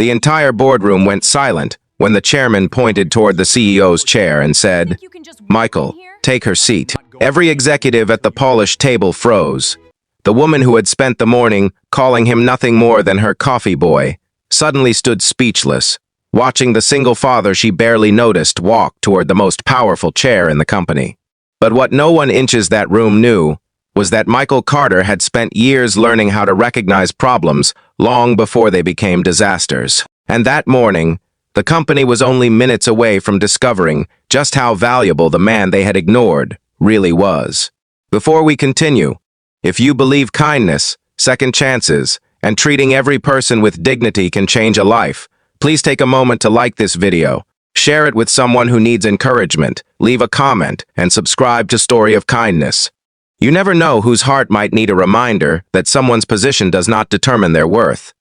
The entire boardroom went silent when the chairman pointed toward the CEO's chair and said, "Michael, take her seat." Every executive at the polished table froze. The woman who had spent the morning calling him nothing more than her coffee boy suddenly stood speechless, watching the single father she barely noticed walk toward the most powerful chair in the company. But what no one inches that room knew was that Michael Carter had spent years learning how to recognize problems long before they became disasters. And that morning, the company was only minutes away from discovering just how valuable the man they had ignored really was. Before we continue, if you believe kindness, second chances, and treating every person with dignity can change a life, please take a moment to like this video, share it with someone who needs encouragement, leave a comment, and subscribe to Story of Kindness. You never know whose heart might need a reminder that someone's position does not determine their worth.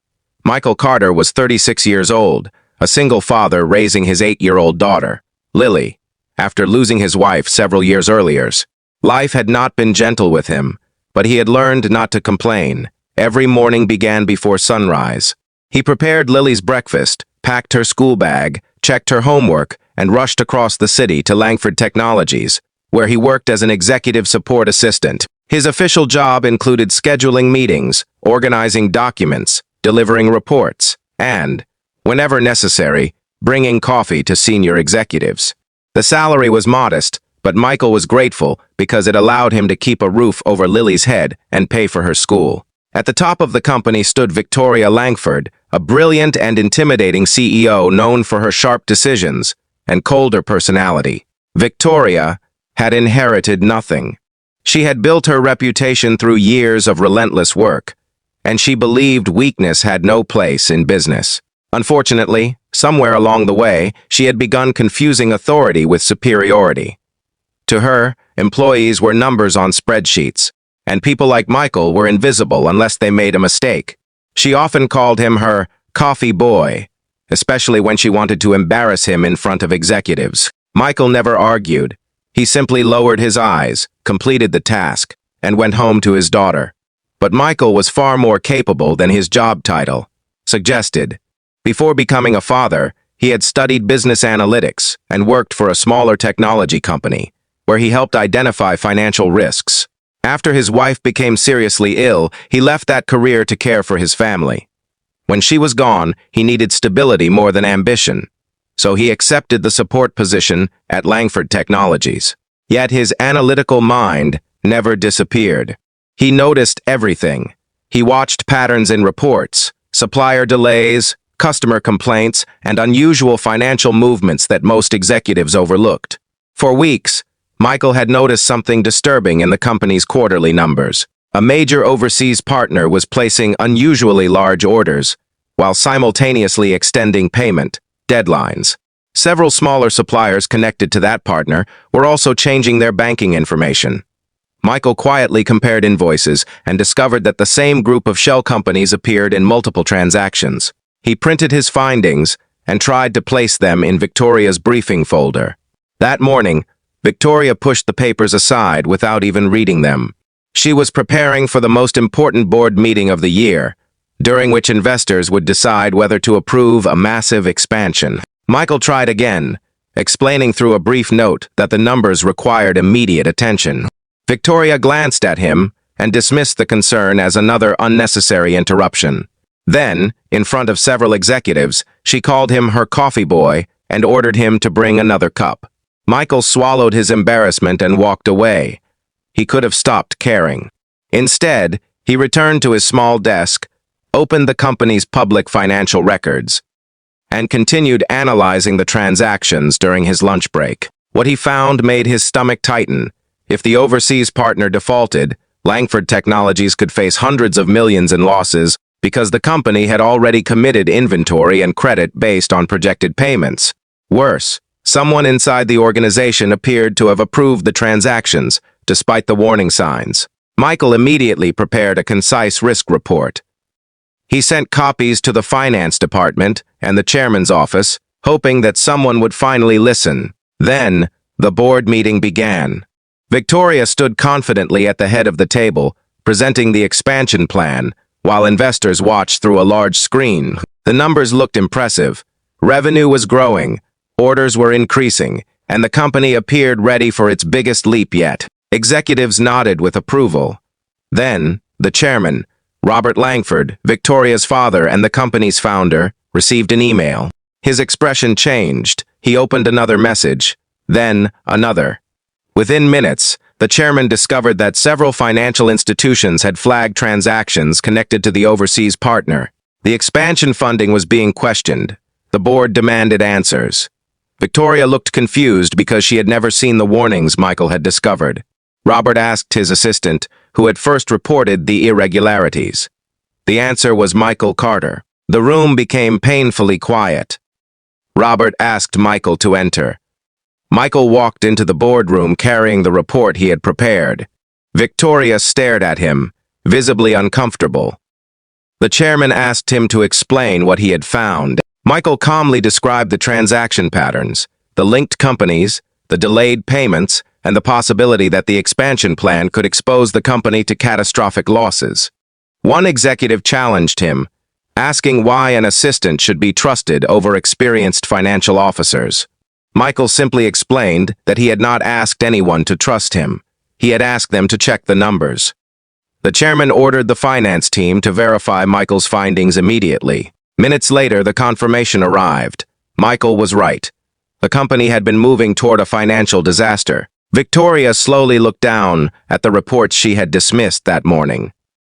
Michael Carter was 36 years old, a single father raising his 8-year-old daughter, Lily, after losing his wife several years earlier. Life had not been gentle with him, but he had learned not to complain. Every morning began before sunrise. He prepared Lily's breakfast, packed her school bag, checked her homework, and rushed across the city to Langford Technologies, where he worked as an executive support assistant. His official job included scheduling meetings, organizing documents, delivering reports, and, whenever necessary, bringing coffee to senior executives. The salary was modest, but Michael was grateful because it allowed him to keep a roof over Lily's head and pay for her school. At the top of the company stood Victoria Langford, a brilliant and intimidating CEO known for her sharp decisions and colder personality. Victoria had inherited nothing. She had built her reputation through years of relentless work, and she believed weakness had no place in business. Unfortunately, somewhere along the way, she had begun confusing authority with superiority. To her, employees were numbers on spreadsheets, and people like Michael were invisible unless they made a mistake. She often called him her coffee boy, especially when she wanted to embarrass him in front of executives. Michael never argued. He simply lowered his eyes, completed the task, and went home to his daughter. But Michael was far more capable than his job title suggested. Before becoming a father, he had studied business analytics and worked for a smaller technology company, where he helped identify financial risks. After his wife became seriously ill, he left that career to care for his family. When she was gone, he needed stability more than ambition, so he accepted the support position at Langford Technologies. Yet his analytical mind never disappeared. He noticed everything. He watched patterns in reports, supplier delays, customer complaints, and unusual financial movements that most executives overlooked. For weeks, Michael had noticed something disturbing in the company's quarterly numbers. A major overseas partner was placing unusually large orders, while simultaneously extending payment deadlines. Several smaller suppliers connected to that partner were also changing their banking information. Michael quietly compared invoices and discovered that the same group of shell companies appeared in multiple transactions. He printed his findings and tried to place them in Victoria's briefing folder. That morning, Victoria pushed the papers aside without even reading them. She was preparing for the most important board meeting of the year, during which investors would decide whether to approve a massive expansion. Michael tried again, explaining through a brief note that the numbers required immediate attention. Victoria glanced at him and dismissed the concern as another unnecessary interruption. Then, in front of several executives, she called him her coffee boy and ordered him to bring another cup. Michael swallowed his embarrassment and walked away. He could have stopped caring. Instead, he returned to his small desk, opened the company's public financial records, and continued analyzing the transactions during his lunch break. What he found made his stomach tighten. If the overseas partner defaulted, Langford Technologies could face hundreds of millions in losses because the company had already committed inventory and credit based on projected payments. Worse, someone inside the organization appeared to have approved the transactions, despite the warning signs. Michael immediately prepared a concise risk report. He sent copies to the finance department and the chairman's office, hoping that someone would finally listen. Then, the board meeting began. Victoria stood confidently at the head of the table, presenting the expansion plan, while investors watched through a large screen. The numbers looked impressive. Revenue was growing, orders were increasing, and the company appeared ready for its biggest leap yet. Executives nodded with approval. Then, the chairman, Robert Langford, Victoria's father and the company's founder, received an email. His expression changed. He opened another message, then another. Within minutes, the chairman discovered that several financial institutions had flagged transactions connected to the overseas partner. The expansion funding was being questioned. The board demanded answers. Victoria looked confused because she had never seen the warnings Michael had discovered. Robert asked his assistant, who had first reported the irregularities. The answer was Michael Carter. The room became painfully quiet. Robert asked Michael to enter. Michael walked into the boardroom carrying the report he had prepared. Victoria stared at him, visibly uncomfortable. The chairman asked him to explain what he had found. Michael calmly described the transaction patterns, the linked companies, the delayed payments, and the possibility that the expansion plan could expose the company to catastrophic losses. One executive challenged him, asking why an assistant should be trusted over experienced financial officers. Michael simply explained that he had not asked anyone to trust him. He had asked them to check the numbers. The chairman ordered the finance team to verify Michael's findings immediately. Minutes later, the confirmation arrived. Michael was right. The company had been moving toward a financial disaster. Victoria slowly looked down at the reports she had dismissed that morning.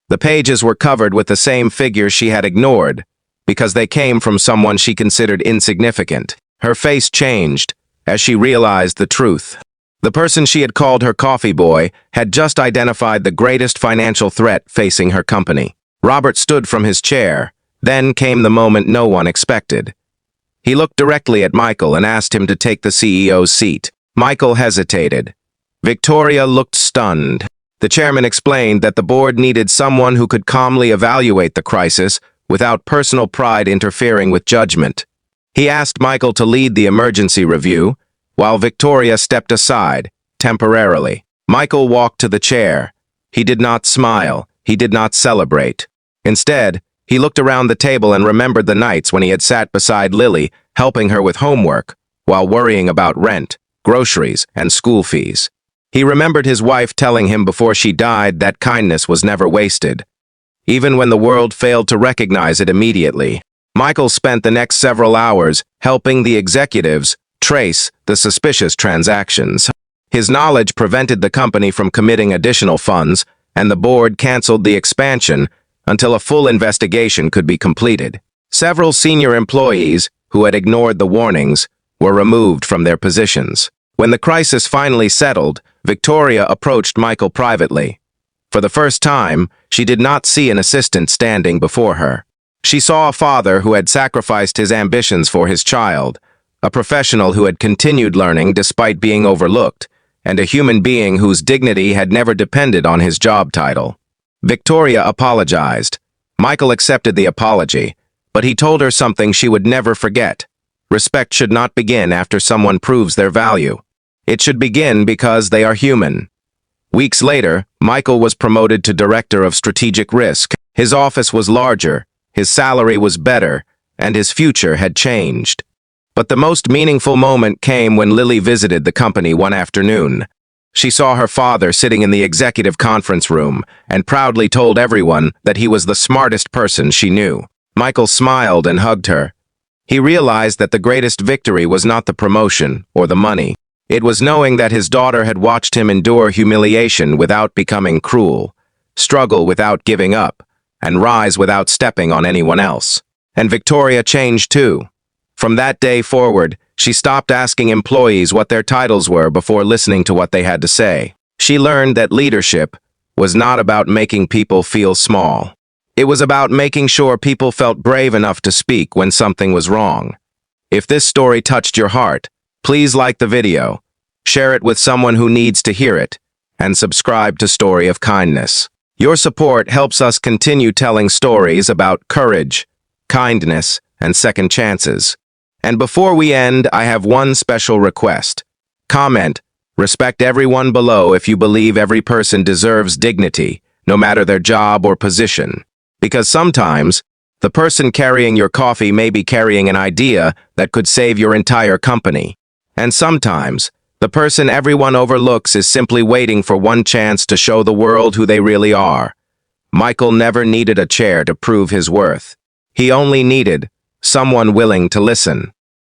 The pages were covered with the same figures she had ignored, because they came from someone she considered insignificant. Her face changed as she realized the truth. The person she had called her coffee boy had just identified the greatest financial threat facing her company. Robert stood from his chair. Then came the moment no one expected. He looked directly at Michael and asked him to take the CEO's seat. Michael hesitated. Victoria looked stunned. The chairman explained that the board needed someone who could calmly evaluate the crisis without personal pride interfering with judgment. He asked Michael to lead the emergency review, while Victoria stepped aside, temporarily. Michael walked to the chair. He did not smile. He did not celebrate. Instead, he looked around the table and remembered the nights when he had sat beside Lily, helping her with homework, while worrying about rent, groceries, and school fees. He remembered his wife telling him before she died that kindness was never wasted, even when the world failed to recognize it immediately. Michael spent the next several hours helping the executives trace the suspicious transactions. His knowledge prevented the company from committing additional funds, and the board canceled the expansion until a full investigation could be completed. Several senior employees, who had ignored the warnings, were removed from their positions. When the crisis finally settled, Victoria approached Michael privately. For the first time, she did not see an assistant standing before her. She saw a father who had sacrificed his ambitions for his child, a professional who had continued learning despite being overlooked, and a human being whose dignity had never depended on his job title. Victoria apologized. Michael accepted the apology, but he told her something she would never forget. Respect should not begin after someone proves their value. It should begin because they are human. Weeks later, Michael was promoted to Director of Strategic Risk. His office was larger, his salary was better, and his future had changed. But the most meaningful moment came when Lily visited the company one afternoon. She saw her father sitting in the executive conference room and proudly told everyone that he was the smartest person she knew. Michael smiled and hugged her. He realized that the greatest victory was not the promotion or the money. It was knowing that his daughter had watched him endure humiliation without becoming cruel, struggle without giving up, and rise without stepping on anyone else. And Victoria changed too. From that day forward, she stopped asking employees what their titles were before listening to what they had to say. She learned that leadership was not about making people feel small. It was about making sure people felt brave enough to speak when something was wrong. If this story touched your heart, please like the video, share it with someone who needs to hear it, and subscribe to Story of Kindness. Your support helps us continue telling stories about courage, kindness, and second chances. And before we end, I have one special request. Comment, respect everyone below if you believe every person deserves dignity, no matter their job or position. Because sometimes, The person carrying your coffee may be carrying an idea that could save your entire company. And sometimes, the person everyone overlooks is simply waiting for one chance to show the world who they really are. Michael never needed a chair to prove his worth. He only needed someone willing to listen.